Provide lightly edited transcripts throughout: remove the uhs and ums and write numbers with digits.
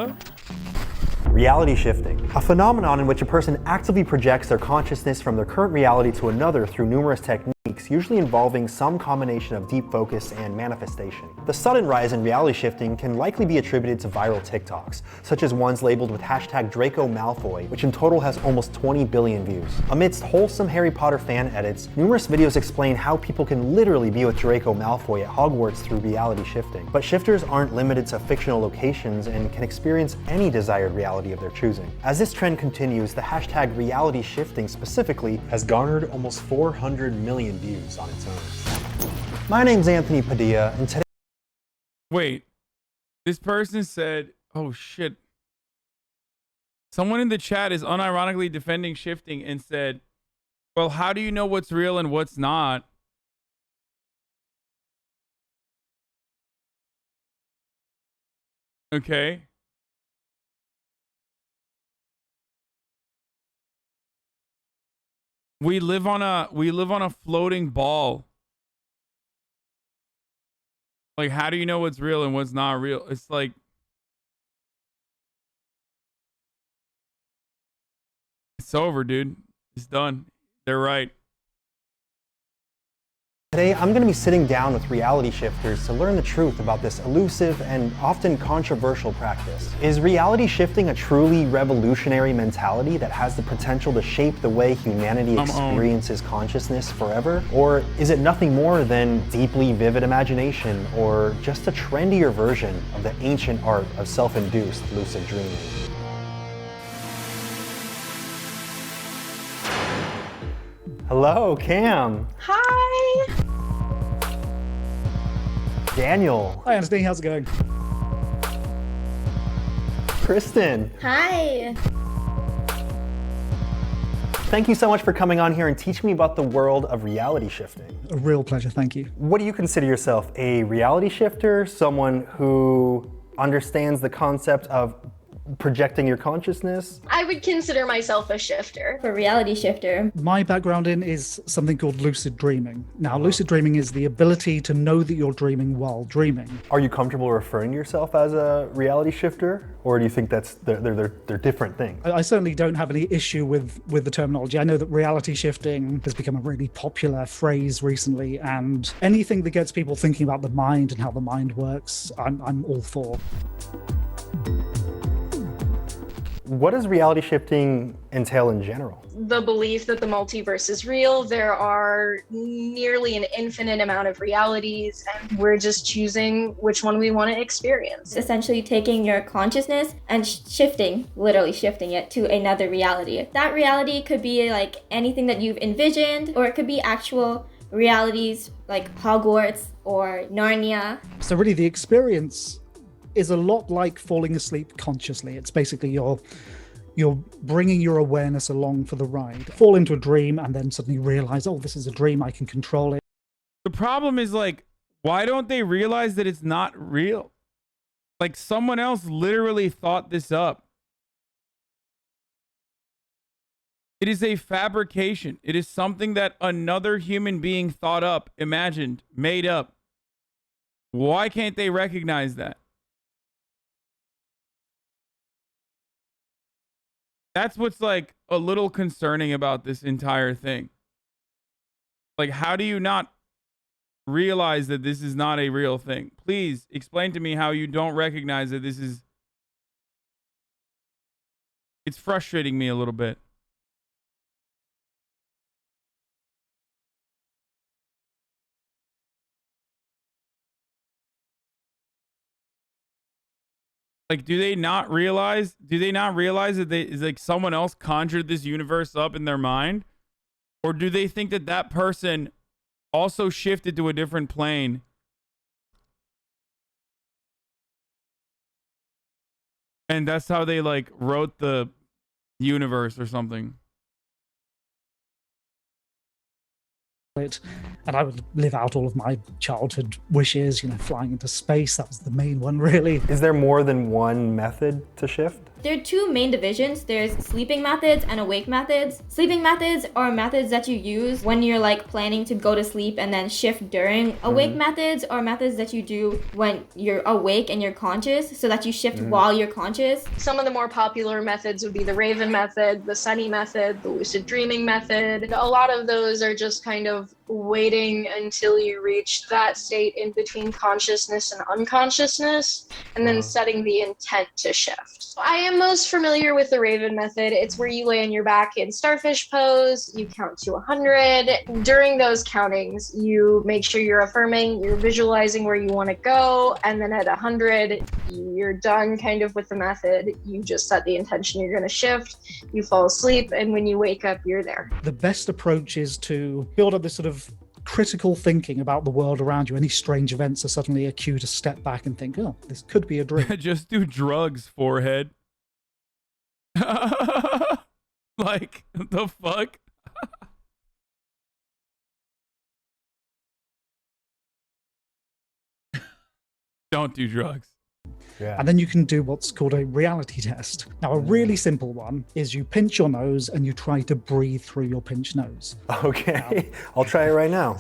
Huh? Reality shifting, a phenomenon in which a person actively projects their consciousness from their current reality to another through numerous techniques, usually involving some combination of deep focus and manifestation. The sudden rise in reality shifting can likely be attributed to viral TikToks, such as ones labeled with hashtag Draco Malfoy, which in total has almost 20 billion views. Amidst wholesome Harry Potter fan edits, numerous videos explain how people can literally be with Draco Malfoy at Hogwarts through reality shifting. But shifters aren't limited to fictional locations and can experience any desired reality of their choosing. As this trend continues, the hashtag reality shifting specifically has garnered almost 400 million views on its own. My name's Anthony Padilla, and today— Wait, this person said, oh shit. Someone in the chat is unironically defending shifting and said, well, how do you know what's real and what's not? Okay. We live on a floating ball. Like, how do you know what's real and what's not real? It's like, it's over, dude. It's done. They're right. Today, I'm going to be sitting down with reality shifters to learn the truth about this elusive and often controversial practice. Is reality shifting a truly revolutionary mentality that has the potential to shape the way humanity experiences consciousness forever? Or is it nothing more than deeply vivid imagination, or just a trendier version of the ancient art of self-induced lucid dreaming? Hello, Cam. Hi. Daniel. Hi, Anthony. How's it going? Kristen. Hi. Thank you so much for coming on here and teaching me about the world of reality shifting. A real pleasure, thank you. What do you consider yourself? A reality shifter? Someone who understands the concept of projecting your consciousness? I would consider myself a shifter. For reality shifter. My background is something called lucid dreaming. Now, lucid dreaming is the ability to know that you're dreaming while dreaming. Are you comfortable referring to yourself as a reality shifter? Or do you think that's they're different things? I certainly don't have any issue with the terminology. I know that reality shifting has become a really popular phrase recently, and anything that gets people thinking about the mind and how the mind works, I'm all for. What does reality shifting entail in general? The belief that the multiverse is real. There are nearly an infinite amount of realities, and we're just choosing which one we want to experience. Essentially taking your consciousness and shifting, literally shifting it to another reality. That reality could be like anything that you've envisioned, or it could be actual realities like Hogwarts or Narnia. So really the experience is a lot like falling asleep consciously. It's basically you're bringing your awareness along for the ride. Fall into a dream and then suddenly realize, oh, this is a dream, I can control it. The problem is, like, why don't they realize that it's not real? Like, someone else literally thought this up. It is a fabrication. It is something that another human being thought up, imagined, made up. Why can't they recognize that? That's what's like a little concerning about this entire thing. Like, how do you not realize that this is not a real thing? Please explain to me how you don't recognize that this is... It's frustrating me a little bit. Like, do they not realize that is like someone else conjured this universe up in their mind? Or do they think that that person also shifted to a different plane? And that's how they like wrote the universe or something. And I would live out all of my childhood wishes, flying into space. That was the main one, really. Is there more than one method to shift? There are two main divisions. There's sleeping methods and awake methods. Sleeping methods are methods that you use when you're like planning to go to sleep and then shift during. Awake methods are methods that you do when you're awake and you're conscious, so that you shift while you're conscious. Some of the more popular methods would be the Raven method, the Sunny method, the lucid dreaming method. A lot of those are just kind of waiting until you reach that state in between consciousness and unconsciousness, and then setting the intent to shift. I am most familiar with the Raven method. It's where you lay on your back in starfish pose, you count to 100. During those countings, you make sure you're affirming, you're visualizing where you want to go, and then at 100, you're done kind of with the method. You just set the intention you're going to shift, you fall asleep, and when you wake up, you're there. The best approach is to build up this sort of critical thinking about the world around you. Any strange events are suddenly a cue to step back and think, oh, this could be a dream. Just do drugs, forehead. Like, the fuck? Don't do drugs. Yeah. And then you can do what's called a reality test. Now, a really simple one is you pinch your nose and you try to breathe through your pinched nose. Okay, I'll try it right now.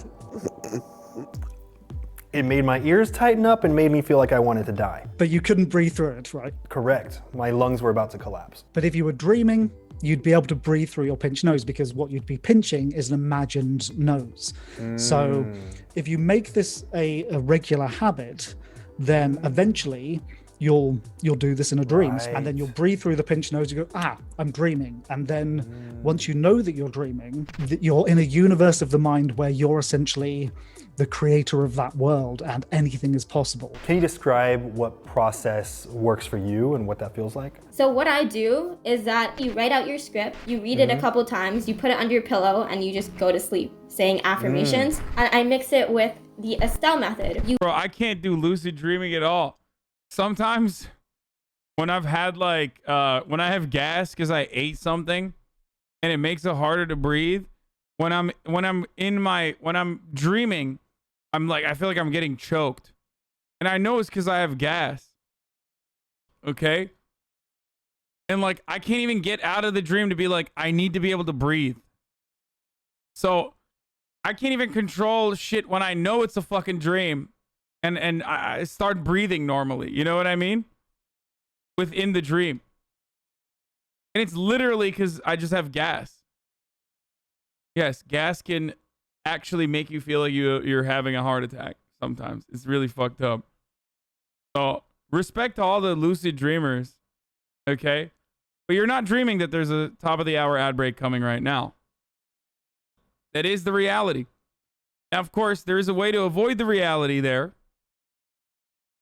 It made my ears tighten up and made me feel like I wanted to die. But you couldn't breathe through it, right? Correct. My lungs were about to collapse. But if you were dreaming, you'd be able to breathe through your pinched nose, because what you'd be pinching is an imagined nose. So if you make this a regular habit, then eventually you'll do this in a dream, and then you'll breathe through the pinched nose. You go, I'm dreaming. And then once you know that you're dreaming, that you're in a universe of the mind where you're essentially the creator of that world and anything is possible. Can you describe what process works for you and what that feels like? So what I do is that you write out your script, you read it a couple times, you put it under your pillow, and you just go to sleep saying affirmations. And I mix it with the Estelle method. Bro, I can't do lucid dreaming at all. Sometimes when I've had like, when I have gas because I ate something and it makes it harder to breathe, when I'm dreaming, I'm like, I feel like I'm getting choked. And I know it's because I have gas. Okay? And like, I can't even get out of the dream to be like, I need to be able to breathe. So I can't even control shit when I know it's a fucking dream. And I start breathing normally. You know what I mean? Within the dream. And it's literally because I just have gas. Yes, gas can actually make you feel like you're having a heart attack sometimes. It's really fucked up. So respect to all the lucid dreamers. Okay? But you're not dreaming that there's a top of the hour ad break coming right now. That is the reality. Now, of course, there is a way to avoid the reality there.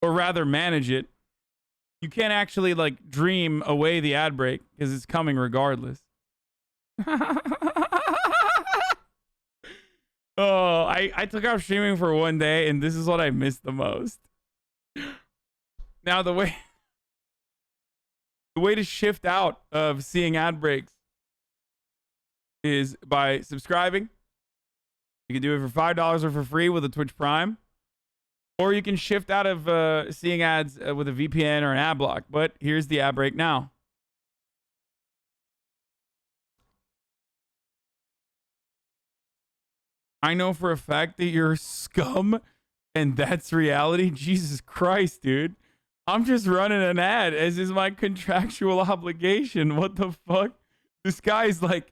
Or rather, manage it. You can't actually, like, dream away the ad break because it's coming regardless. Oh, I took out streaming for one day, and this is what I missed the most. Now, the way to shift out of seeing ad breaks is by subscribing. You can do it for $5 or for free with a Twitch Prime. Or you can shift out of seeing ads with a VPN or an ad block. But here's the ad break now. I know for a fact that you're scum and that's reality. Jesus Christ, dude. I'm just running an ad as is my contractual obligation. What the fuck? This guy's like,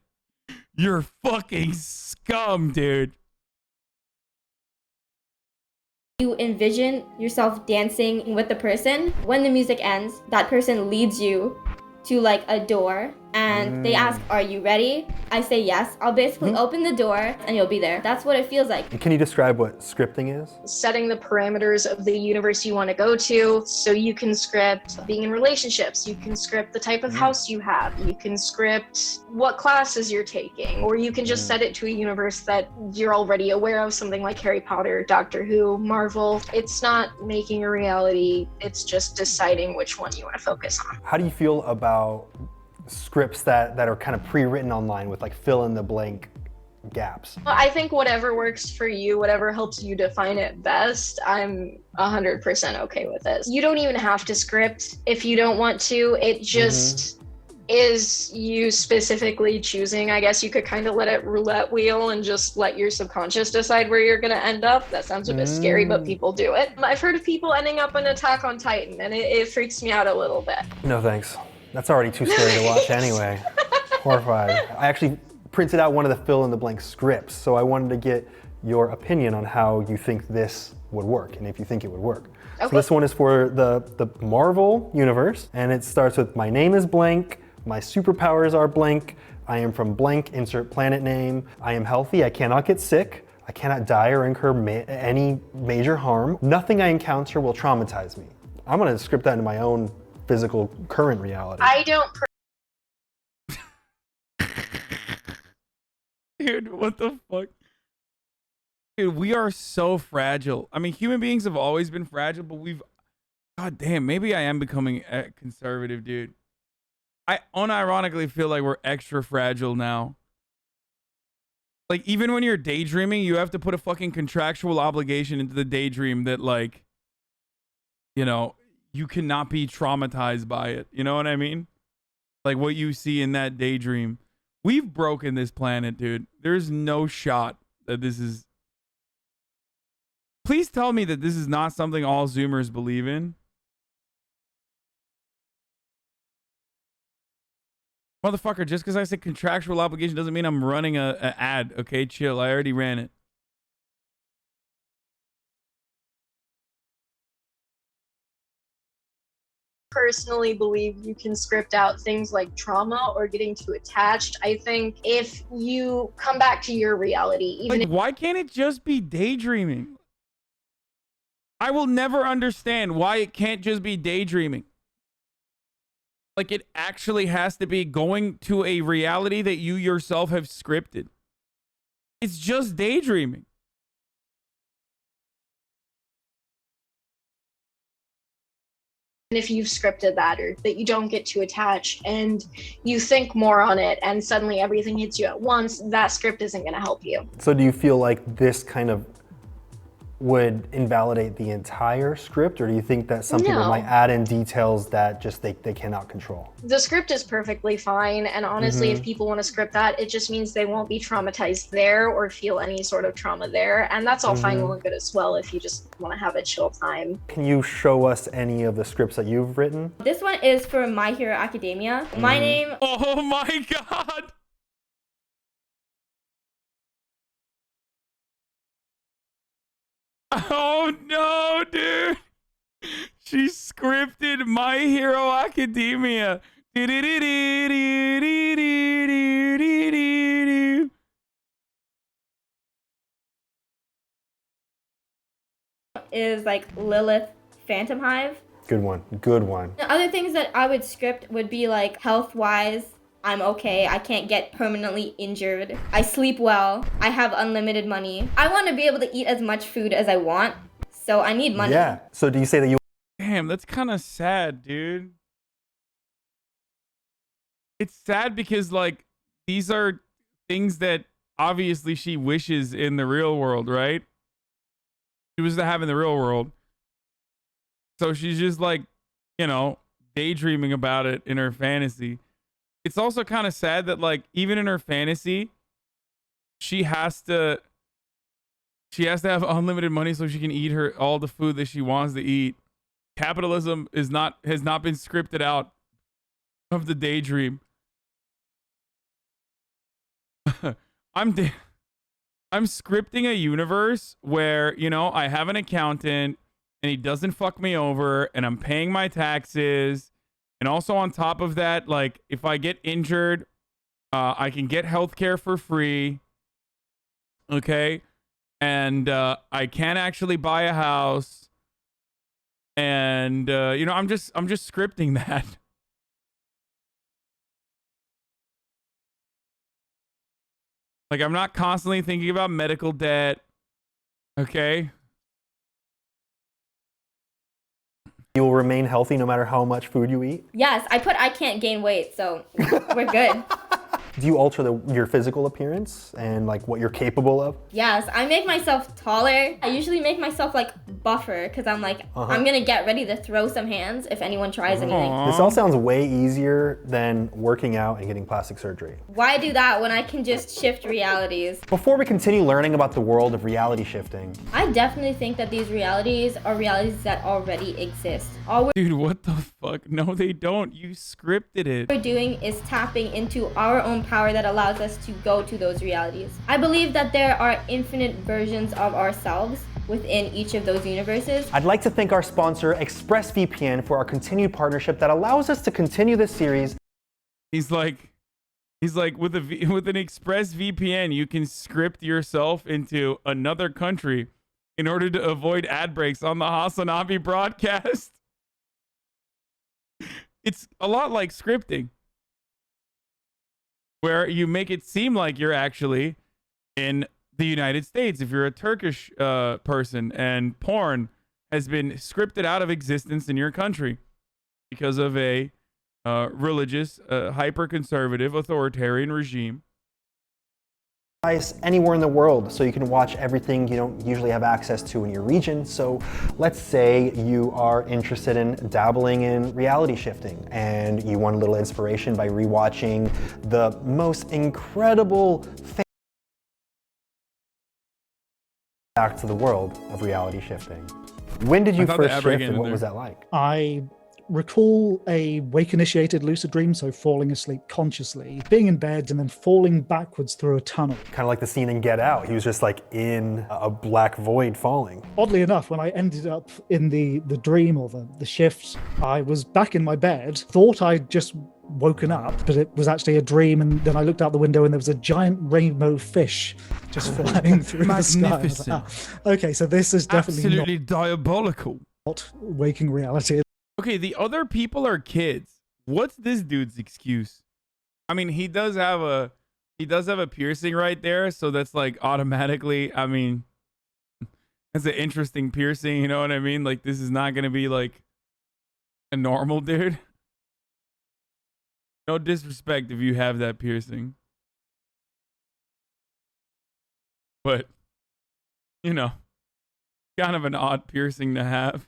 you're fucking scum, dude. You envision yourself dancing with the person. When the music ends, that person leads you to like a door and they ask, are you ready? I say yes. I'll basically open the door and you'll be there. That's what it feels like. Can you describe what scripting is? Setting the parameters of the universe you want to go to. So you can script being in relationships. You can script the type of house you have. You can script what classes you're taking. Or you can just set it to a universe that you're already aware of, something like Harry Potter, Doctor Who, Marvel. It's not making a reality. It's just deciding which one you want to focus on. How do you feel about scripts that are kind of pre-written online with like fill in the blank gaps. I think whatever works for you, whatever helps you define it best, I'm 100% okay with it. You don't even have to script if you don't want to. It just is you specifically choosing. I guess you could kind of let it roulette wheel and just let your subconscious decide where you're going to end up. That sounds a bit scary, but people do it. I've heard of people ending up in Attack on Titan, and it freaks me out a little bit. No thanks. That's already too scary to watch anyway. Horrified. I actually printed out one of the fill-in-the-blank scripts, so I wanted to get your opinion on how you think this would work, and if you think it would work. Okay. So this one is for the Marvel universe, and it starts with, my name is blank, my superpowers are blank, I am from blank, insert planet name, I am healthy, I cannot get sick, I cannot die or incur any major harm, nothing I encounter will traumatize me. I'm gonna script that into my own physical current reality. I don't Dude, what the fuck? Dude, we are so fragile. I mean, human beings have always been fragile, but God damn, maybe I am becoming a conservative, dude. I unironically feel like we're extra fragile now. Like, even when you're daydreaming, you have to put a fucking contractual obligation into the daydream that, like, you know, you cannot be traumatized by it. You know what I mean? Like, what you see in that daydream. We've broken this planet, dude. There's no shot that this is... Please tell me that this is not something all Zoomers believe in. Motherfucker, just because I said contractual obligation doesn't mean I'm running a ad. Okay, chill. I already ran it. personally believe you can script out things like trauma or getting too attached. I think if you come back to your reality, even like, why can't it just be daydreaming? I will never understand why it can't just be daydreaming. Like, it actually has to be going to a reality that you yourself have scripted. It's just daydreaming. if you've scripted that, or that you don't get too attached and you think more on it and suddenly everything hits you at once, that script isn't going to help you. So do you feel like this kind of would invalidate the entire script, or do you think that some people might add in details that just they cannot control? The script is perfectly fine, and honestly, if people want to script that, it just means they won't be traumatized there or feel any sort of trauma there, and that's all fine well and good as well if you just want to have a chill time. Can you show us any of the scripts that you've written? This one is for My Hero Academia. My name... Oh my god! Oh no, dude! She scripted My Hero Academia. Is like Lilith Phantom Hive. Good one. Good one. The other things that I would script would be like health-wise, I'm okay. I can't get permanently injured. I sleep well. I have unlimited money. I want to be able to eat as much food as I want, so I need money. Yeah. So do you say that you... Damn, that's kind of sad, dude. It's sad because, like, these are things that obviously she wishes in the real world, right? She was to have in the real world. So she's just, like, you know, daydreaming about it in her fantasy. It's also kind of sad that, like, even in her fantasy, she has to have unlimited money so she can eat all the food that she wants to eat. Capitalism has not been scripted out of the daydream. I'm scripting a universe where, you know, I have an accountant and he doesn't fuck me over and I'm paying my taxes. And also on top of that, like, if I get injured, I can get healthcare for free. Okay. And I can actually buy a house. And you know, I'm just scripting that. Like, I'm not constantly thinking about medical debt. Okay. You will remain healthy no matter how much food you eat? Yes, I can't gain weight, so we're good. Do you alter your physical appearance and like what you're capable of? Yes, I make myself taller. I usually make myself like buffer because I'm like, I'm gonna get ready to throw some hands if anyone tries anything. This all sounds way easier than working out and getting plastic surgery. Why do that when I can just shift realities? Before we continue learning about the world of reality shifting, I definitely think that these realities are realities that already exist. All Dude, what the fuck? No, they don't. You scripted it. we're doing is tapping into our own power that allows us to go to those realities. I believe that there are infinite versions of ourselves within each of those universes. I'd like to thank our sponsor, ExpressVPN, for our continued partnership that allows us to continue this series. He's like with an Express VPN, you can script yourself into another country in order to avoid ad breaks on the Hasanabi broadcast. It's a lot like scripting, where you make it seem like you're actually in the United States if you're a Turkish person, and porn has been scripted out of existence in your country because of a religious, hyper-conservative, authoritarian regime. Anywhere in the world, so you can watch everything you don't usually have access to in your region. So let's say you are interested in dabbling in reality shifting and you want a little inspiration by rewatching the most incredible facts of the world of reality shifting. When did you first shift and what was that like? I recall a wake-initiated lucid dream, so falling asleep consciously, being in bed and then falling backwards through a tunnel. Kind of like the scene in Get Out. He was just like in a black void falling. Oddly enough, when I ended up in the dream or the shift, I was back in my bed, thought I'd just woken up, but it was actually a dream, and then I looked out the window and there was a giant rainbow fish just flying through the sky. I was like, okay, so this is definitely absolutely diabolical. not waking reality. Okay, the other people are kids. What's this dude's excuse? I mean, he does have a piercing right there, so that's like automatically, I mean, that's an interesting piercing, you know what I mean? Like, this is not gonna be like a normal dude. No disrespect if you have that piercing, but you know, kind of an odd piercing to have.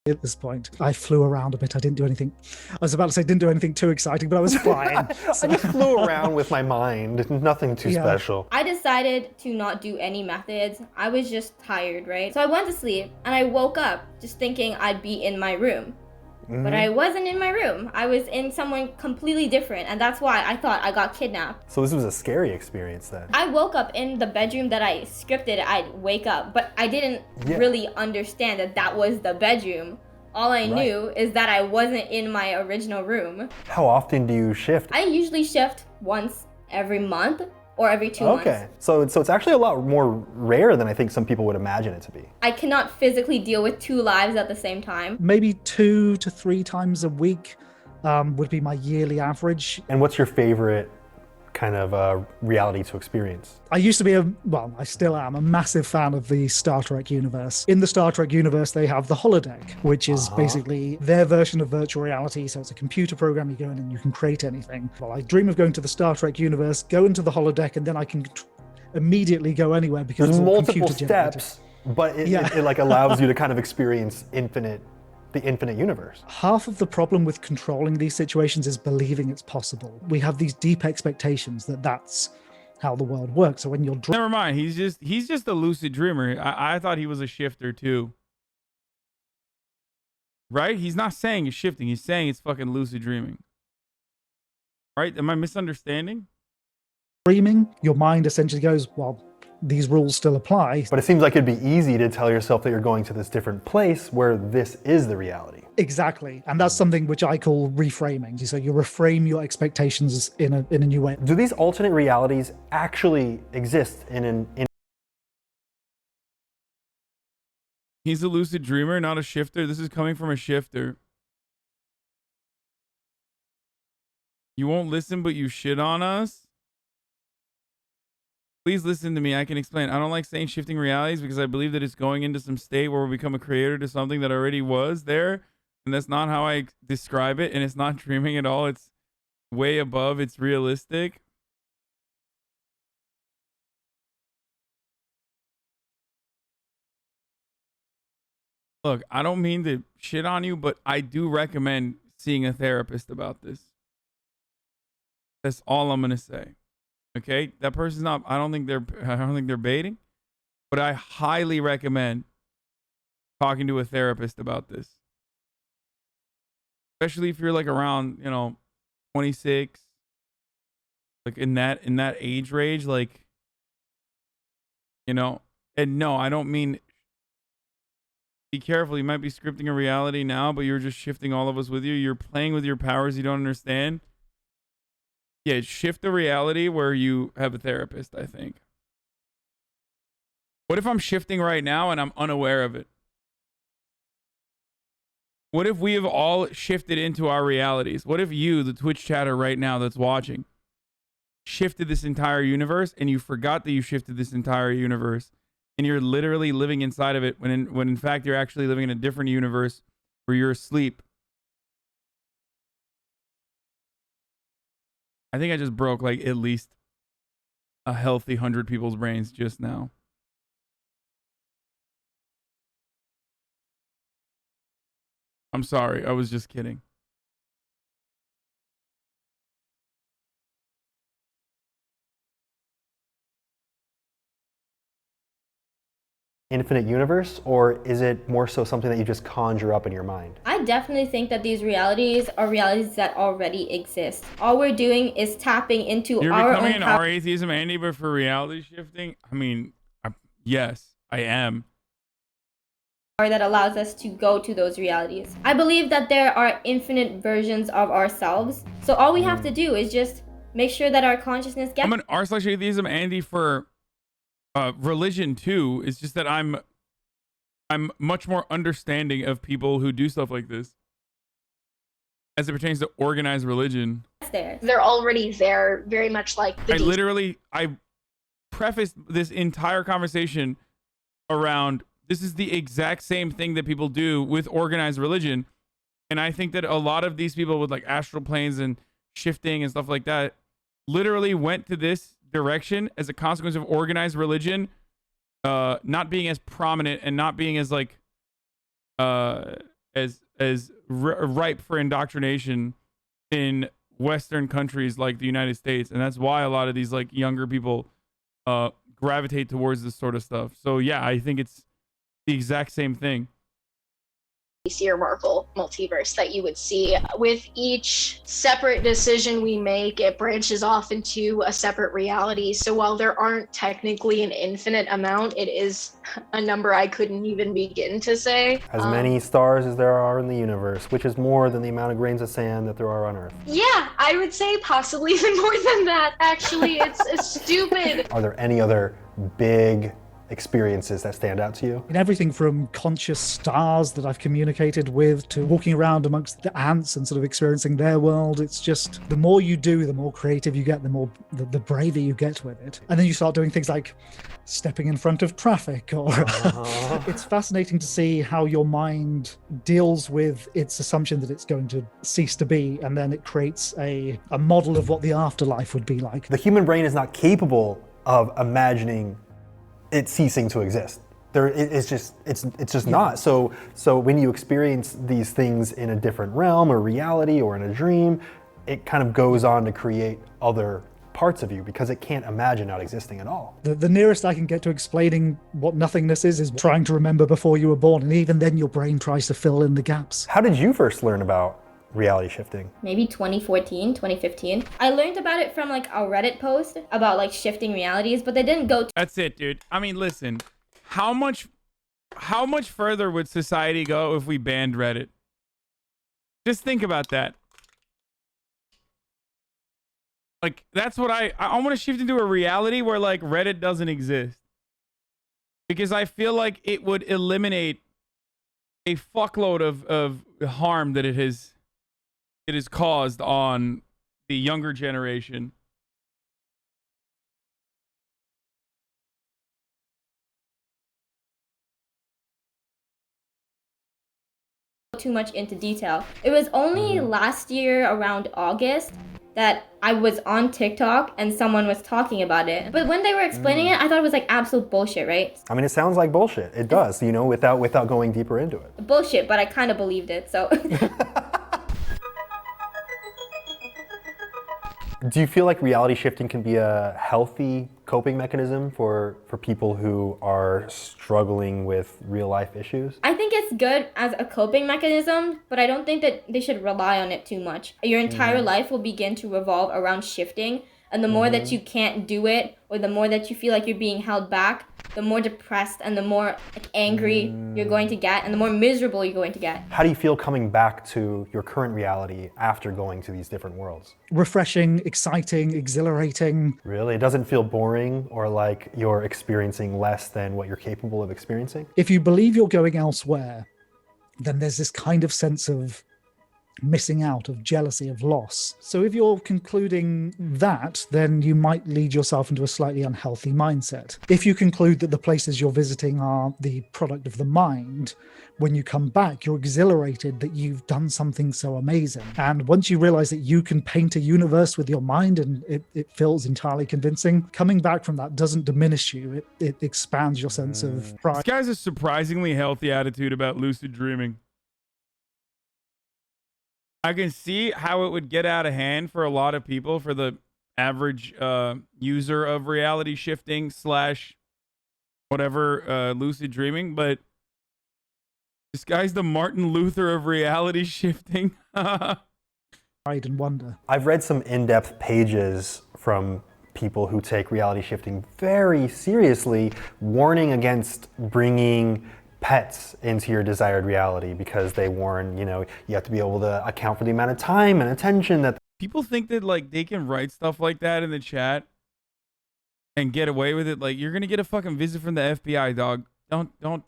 At this point, I flew around a bit. I didn't do anything. I was about to say didn't do anything too exciting, but I was fine. I just flew around with my mind. Nothing too special. I decided to not do any methods. I was just tired, right? So I went to sleep and I woke up just thinking I'd be in my room. But I wasn't in my room. I was in someone completely different, and that's why I thought I got kidnapped. So this was a scary experience then. I woke up in the bedroom that I scripted I'd wake up, but I didn't really understand that that was the bedroom. All I knew is that I wasn't in my original room. How often do you shift? I usually shift once every month or every 2 months. Okay, so it's actually a lot more rare than I think some people would imagine it to be. I cannot physically deal with 2 lives at the same time. Maybe 2 to 3 times a week would be my yearly average. And what's your favorite kind of reality to experience? I used to be I still am a massive fan of the Star Trek universe. In the Star Trek universe, they have the holodeck, which is basically their version of virtual reality. So it's a computer program, you go in and you can create anything. Well, I dream of going to the Star Trek universe, go into the holodeck, and then I can immediately go anywhere because there's it's all multiple computer-generated. steps, but it like allows you to kind of experience the infinite universe. Half of the problem with controlling these situations is believing it's possible. We have these deep expectations that that's how the world works. So when you're Never mind. He's just a lucid dreamer. I thought he was a shifter too. Right? He's not saying it's shifting. He's saying it's fucking lucid dreaming. Right? Am I misunderstanding? dreaming, your mind essentially goes, well, these rules still apply. But it seems like it'd be easy to tell yourself that you're going to this different place where this is the reality. Exactly. And that's something which I call reframing. So you reframe your expectations in a new way. Do these alternate realities actually exist in He's a lucid dreamer, not a shifter. This is coming from a shifter. You won't listen, but you shit on us? Please listen to me. I can explain. I don't like saying shifting realities because I believe that it's going into some state where we become a creator to something that already was there. And that's not how I describe it. And it's not dreaming at all. It's way above it's realistic. Look, I don't mean to shit on you, but I do recommend seeing a therapist about this. That's all I'm gonna say. Okay, that person's not. I don't think they're baiting, but I highly recommend talking to a therapist about this, especially if you're like around 26, like in that age range, like And no, I don't mean. Be careful. You might be scripting a reality now, but you're just shifting all of us with you. You're playing with your powers you don't understand. Yeah, shift the reality where you have a therapist, I think. What if I'm shifting right now and I'm unaware of it? What if we have all shifted into our realities? What if you, the Twitch chatter right now that's watching, shifted this entire universe and you forgot that you shifted this entire universe and you're literally living inside of it when in fact you're actually living in a different universe where you're asleep? I think I just broke like at least a healthy 100 people's brains just now. I'm sorry. I was just kidding. Infinite universe, or is it more so something that you just conjure up in your mind? I definitely think that these realities are realities that already exist. All we're doing is tapping into You're our becoming own an power R-atheism, Andy, but for reality shifting? I mean, yes, I am. that allows us to go to those realities. I believe that there are infinite versions of ourselves. So all we have to do is just make sure that our consciousness gets I'm an R/atheism, Andy, for religion too. It's just that I'm much more understanding of people who do stuff like this as it pertains to organized religion. there. They're already there, very much like the I prefaced this entire conversation around this is the exact same thing that people do with organized religion. And I think that a lot of these people with like astral planes and shifting and stuff like that literally went to this direction as a consequence of organized religion not being as prominent and not being as like ripe for indoctrination in Western countries like the United States. And that's why a lot of these like younger people gravitate towards this sort of stuff. So yeah, I think it's the exact same thing. or Marvel multiverse that you would see. With each separate decision we make, it branches off into a separate reality. So while there aren't technically an infinite amount, it is a number I couldn't even begin to say. As many stars as there are in the universe, which is more than the amount of grains of sand that there are on Earth. Yeah, I would say possibly even more than that. Actually, it's stupid. Are there any other big experiences that stand out to you? In everything from conscious stars that I've communicated with to walking around amongst the ants and sort of experiencing their world. It's just the more you do, the more creative you get, the braver you get with it. And then you start doing things like stepping in front of traffic or it's fascinating to see how your mind deals with its assumption that it's going to cease to be, and then it creates a model of what the afterlife would be like. The human brain is not capable of imagining it ceasing to exist. It's just not. So when you experience these things in a different realm or reality or in a dream, it kind of goes on to create other parts of you because it can't imagine not existing at all. The nearest I can get to explaining what nothingness is trying to remember before you were born, and even then your brain tries to fill in the gaps. How did you first learn about reality shifting? Maybe 2014, 2015. I learned about it from like a Reddit post about like shifting realities, but they didn't go That's it, dude. I mean, listen, how much further would society go if we banned Reddit? Just think about that. Like, that's what I want to shift into a reality where like Reddit doesn't exist. Because I feel like it would eliminate a fuckload of harm that it has caused on the younger generation. too much into detail. It was only last year around August that I was on TikTok and someone was talking about it. But when they were explaining it, I thought it was like absolute bullshit, right? I mean, it sounds like bullshit. It does, you know, without going deeper into it. Bullshit, but I kind of believed it, so. Do you feel like reality shifting can be a healthy coping mechanism for people who are struggling with real life issues? I think it's good as a coping mechanism, but I don't think that they should rely on it too much. Your entire life will begin to revolve around shifting, and the more that you can't do it, or the more that you feel like you're being held back, the more depressed and the more like, angry you're going to get, and the more miserable you're going to get. How do you feel coming back to your current reality after going to these different worlds? Refreshing, exciting, exhilarating. Really? It doesn't feel boring or like you're experiencing less than what you're capable of experiencing? If you believe you're going elsewhere, then there's this kind of sense of missing out, of jealousy, of loss. So if you're concluding that, then you might lead yourself into a slightly unhealthy mindset. If you conclude that the places you're visiting are the product of the mind, when you come back, you're exhilarated that you've done something so amazing. And once you realize that you can paint a universe with your mind and it feels entirely convincing, coming back from that doesn't diminish you. It expands your sense of pride. This guy has a surprisingly healthy attitude about lucid dreaming. I can see how it would get out of hand for a lot of people, for the average user of reality shifting / whatever lucid dreaming, but this guy's the Martin Luther of reality shifting. Pride and wonder. I've read some in-depth pages from people who take reality shifting very seriously, warning against bringing pets into your desired reality, because they warn, you know, you have to be able to account for the amount of time and attention that People think that like they can write stuff like that in the chat and get away with it. Like, you're gonna get a fucking visit from the FBI, dog. Don't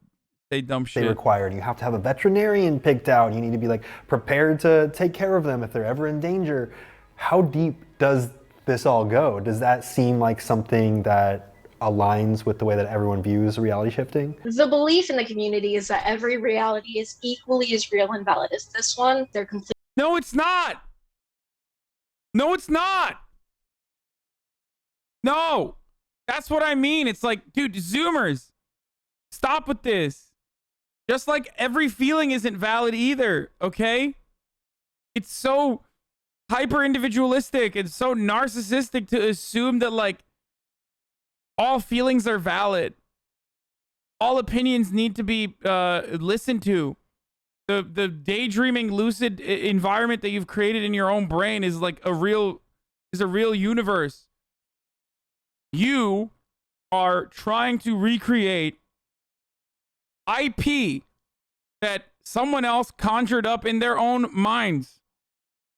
say dumb they shit. require. And you have to have a veterinarian picked out. You need to be like prepared to take care of them if they're ever in danger. How deep does this all go? Does that seem like something that aligns with the way that everyone views reality shifting? The belief in the community is that every reality is equally as real and valid as this one. They're completely No, it's not. No, it's not. No, that's what I mean. It's like, dude, Zoomers, stop with this. Just like every feeling isn't valid either, okay? It's so hyper individualistic and so narcissistic to assume that like all feelings are valid. All opinions need to be listened to. The daydreaming lucid environment that you've created in your own brain is like a real universe. You are trying to recreate IP that someone else conjured up in their own minds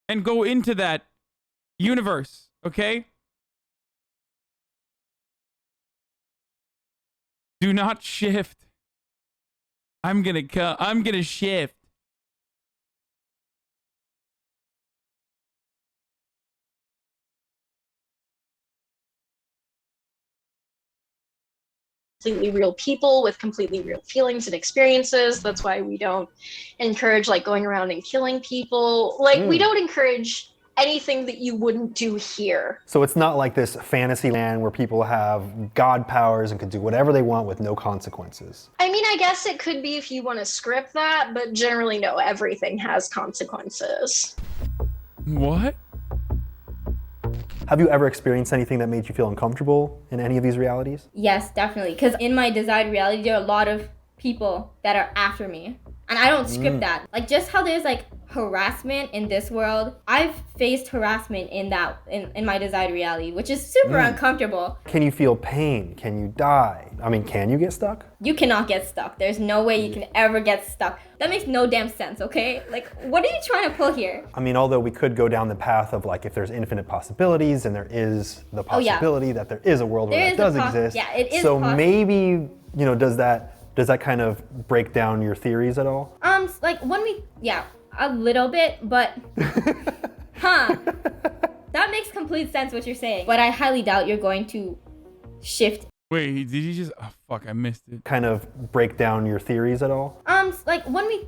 and go into that universe, okay? Do not shift. I'm gonna shift. real people with completely real feelings and experiences. That's why we don't encourage like going around and killing people. Like we don't encourage anything that you wouldn't do here. So it's not like this fantasy land where people have god powers and can do whatever they want with no consequences. I mean, I guess it could be if you want to script that, but generally no, everything has consequences. What? Have you ever experienced anything that made you feel uncomfortable in any of these realities? Yes, definitely. Because in my desired reality, there are a lot of people that are after me. And I don't script that. Like, just how there's, like, harassment in this world, I've faced harassment in my desired reality, which is super uncomfortable. Can you feel pain? Can you die? I mean, can you get stuck? You cannot get stuck. There's no way you can ever get stuck. That makes no damn sense, okay? Like, what are you trying to pull here? I mean, although we could go down the path of, like, if there's infinite possibilities, and there is the possibility that there is a world where that does exist. Yeah, it is. So maybe, you know, does that kind of break down your theories at all? Like, when we, a little bit, but, that makes complete sense what you're saying. But I highly doubt you're going to shift. Wait, did he just? Oh fuck, I missed it. Kind of break down your theories at all? Like, when we,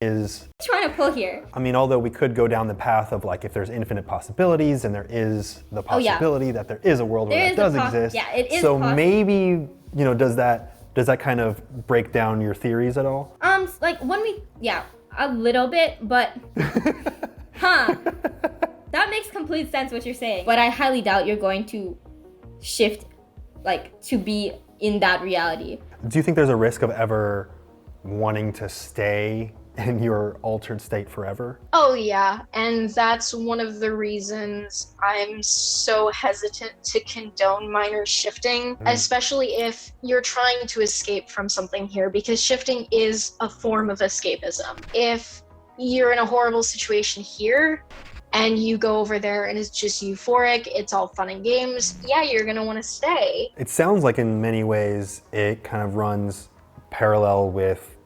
is Trying to pull here. I mean, although we could go down the path of like if there's infinite possibilities, and there is the Oh, yeah. possibility that there is a world There where is that a does pos- exist. yeah, it is so possible. maybe, you know, does that kind of break down your theories at all? Like when we, yeah, a little bit, but, that makes complete sense what you're saying. But I highly doubt you're going to shift, like, to be in that reality. Do you think there's a risk of ever wanting to stay in your altered state forever? Oh, yeah. And that's one of the reasons I'm so hesitant to condone minor shifting, especially if you're trying to escape from something here, because shifting is a form of escapism. If you're in a horrible situation here and you go over there and it's just euphoric, it's all fun and games, yeah, you're going to want to stay. It sounds like in many ways it kind of runs parallel with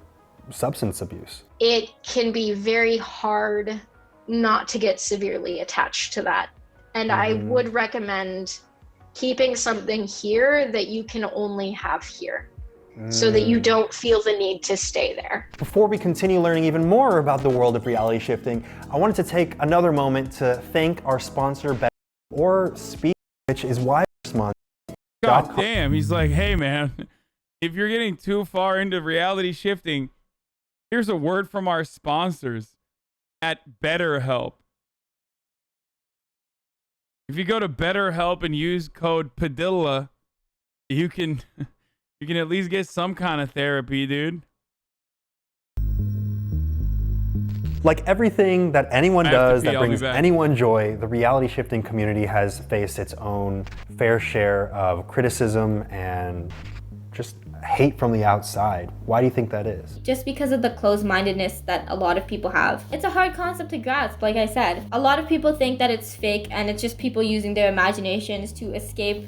substance abuse. It can be very hard not to get severely attached to that. And I would recommend keeping something here that you can only have here, so that you don't feel the need to stay there. Before we continue learning even more about the world of reality shifting, I wanted to take another moment to thank our sponsor, or Speak, which is why we're sponsored. God damn, he's like, hey man, if you're getting too far into reality shifting, here's a word from our sponsors at BetterHelp. If you go to BetterHelp and use code Padilla, you can at least get some kind of therapy, dude. Like everything that anyone I have to does pee, that I'll be brings back. anyone joy, the reality shifting community has faced its own fair share of criticism and just hate from the outside. Why do you think that is? Just because of the closed-mindedness that a lot of people have. It's a hard concept to grasp, like I said. A lot of people think that it's fake and it's just people using their imaginations to escape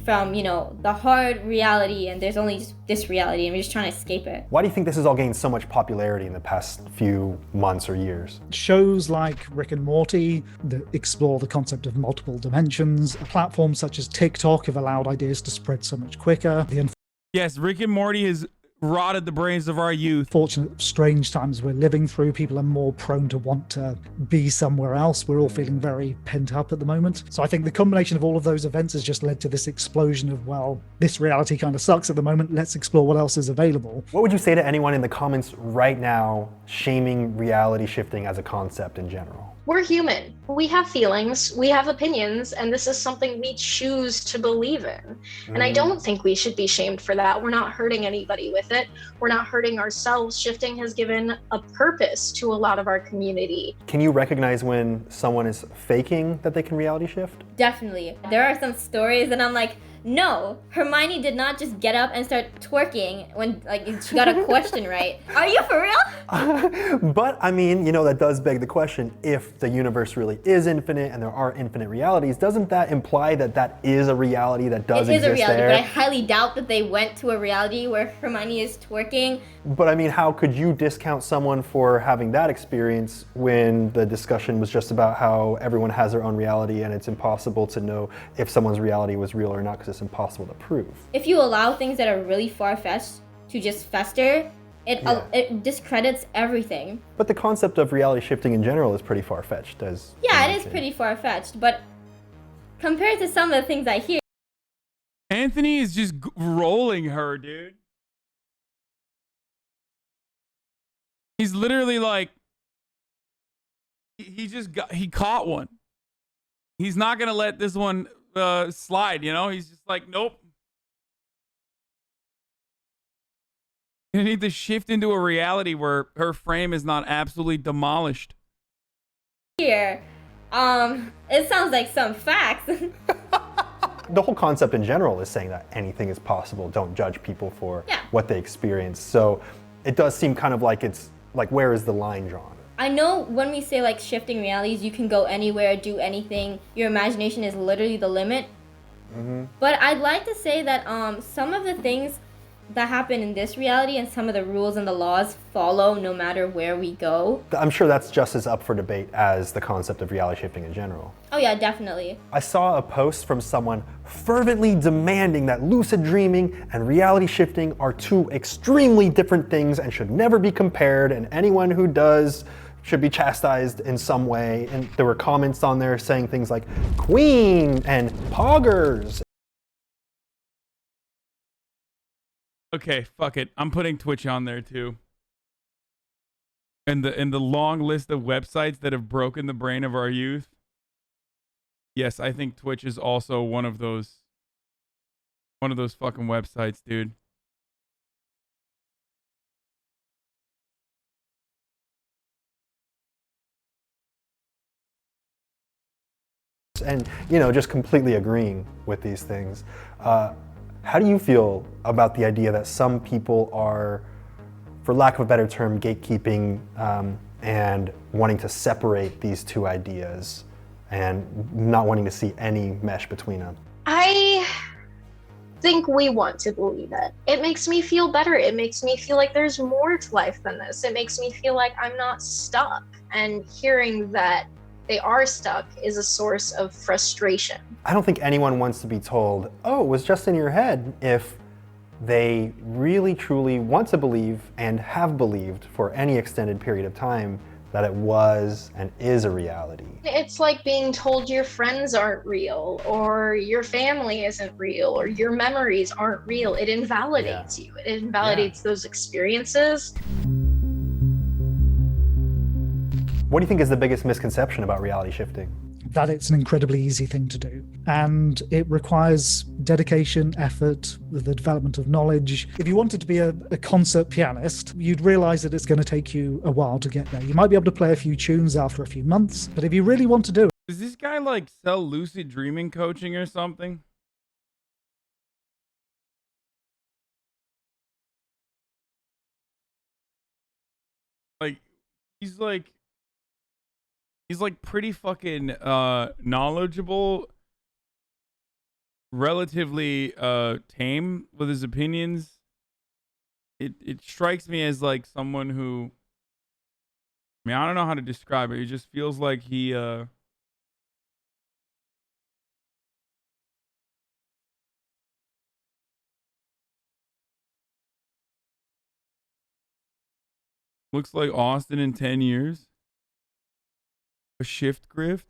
from, you know, the hard reality, and there's only just this reality and we're just trying to escape it. Why do you think this has all gained so much popularity in the past few months or years? Shows like Rick and Morty that explore the concept of multiple dimensions. Platforms such as TikTok have allowed ideas to spread so much quicker. The Yes, Rick and Morty has rotted the brains of our youth. unfortunate, strange times we're living through, people are more prone to want to be somewhere else. We're all feeling very pent up at the moment. So I think the combination of all of those events has just led to this explosion of, well, this reality kind of sucks at the moment. Let's explore what else is available. What would you say to anyone in the comments right now shaming reality shifting as a concept in general? We're human. We have feelings, we have opinions, and this is something we choose to believe in. And I don't think we should be shamed for that. We're not hurting anybody with it. We're not hurting ourselves. Shifting has given a purpose to a lot of our community. Can you recognize when someone is faking that they can reality shift? Definitely. There are some stories and I'm like, no, Hermione did not just get up and start twerking when like she got a question right. Are you for real? But I mean, you know, that does beg the question, if the universe really is infinite and there are infinite realities, doesn't that imply that that is a reality that does It is exist a reality, there? but I highly doubt that they went to a reality where Hermione is twerking. But I mean, how could you discount someone for having that experience when the discussion was just about how everyone has their own reality and it's impossible to know if someone's reality was real or not because it's impossible to prove? If you allow things that are really far-fetched to just fester, it discredits everything. But the concept of reality shifting in general is pretty far-fetched, as Yeah, you it is mentioned. pretty far-fetched, but compared to some of the things I hear, Anthony is just rolling her, dude. He's literally like, he caught one. He's not gonna let this one slide, you know? He's just like, nope. You need to shift into a reality where her frame is not absolutely demolished. it sounds like some facts. The whole concept in general is saying that anything is possible. Don't judge people for Yeah. what they experience. So it does seem kind of like it's like, where is the line drawn? I know when we say like shifting realities, you can go anywhere, do anything. Your imagination is literally the limit. But I'd like to say that some of the things that happen in this reality and some of the rules and the laws follow no matter where we go. I'm sure that's just as up for debate as the concept of reality shifting in general. Oh yeah, definitely. I saw a post from someone fervently demanding that lucid dreaming and reality shifting are two extremely different things and should never be compared, and anyone who does should be chastised in some way. And there were comments on there saying things like queen and poggers. Okay, fuck it. I'm putting Twitch on there too. And the long list of websites that have broken the brain of our youth. Yes, I think Twitch is also one of those fucking websites, dude. And, you know, just completely agreeing with these things. How do you feel about the idea that some people are, for lack of a better term, gatekeeping and wanting to separate these two ideas and not wanting to see any mesh between them? I think we want to believe it. It makes me feel better. It makes me feel like there's more to life than this. It makes me feel like I'm not stuck. And hearing that they are stuck is a source of frustration. I don't think anyone wants to be told, oh, it was just in your head, if they really truly want to believe and have believed for any extended period of time that it was and is a reality. It's like being told your friends aren't real, or your family isn't real, or your memories aren't real. It invalidates you. It invalidates those experiences. What do you think is the biggest misconception about reality shifting? That it's an incredibly easy thing to do. And it requires dedication, effort, the development of knowledge. If you wanted to be a concert pianist, you'd realize that it's going to take you a while to get there. You might be able to play a few tunes after a few months, but if you really want to do it, Does this guy like sell lucid dreaming coaching or something? Like, he's like pretty fucking knowledgeable, relatively tame with his opinions. It strikes me as like someone who, I mean, I don't know how to describe it. It just feels like he looks like Austin in 10 years. A shift grift.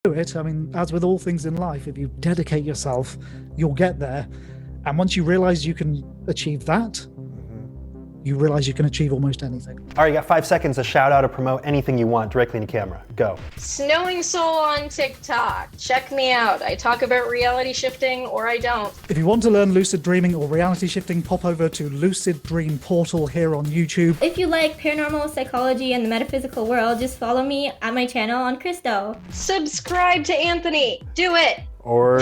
do it. I mean, as with all things in life, if you dedicate yourself, you'll get there. And once you realize you can achieve that, you realize you can achieve almost anything. All right, you got 5 seconds to shout out or promote anything you want directly into camera. Go. Snowing Soul on TikTok. Check me out. I talk about reality shifting, or I don't. If you want to learn lucid dreaming or reality shifting, pop over to Lucid Dream Portal here on YouTube. If you like paranormal psychology and the metaphysical world, just follow me at my channel on Christo. Subscribe to Anthony. Do it. Or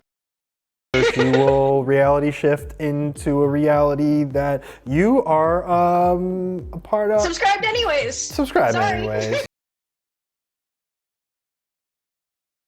she will reality shift into a reality that you are a part of. Subscribed anyways. Subscribe Sorry. anyways.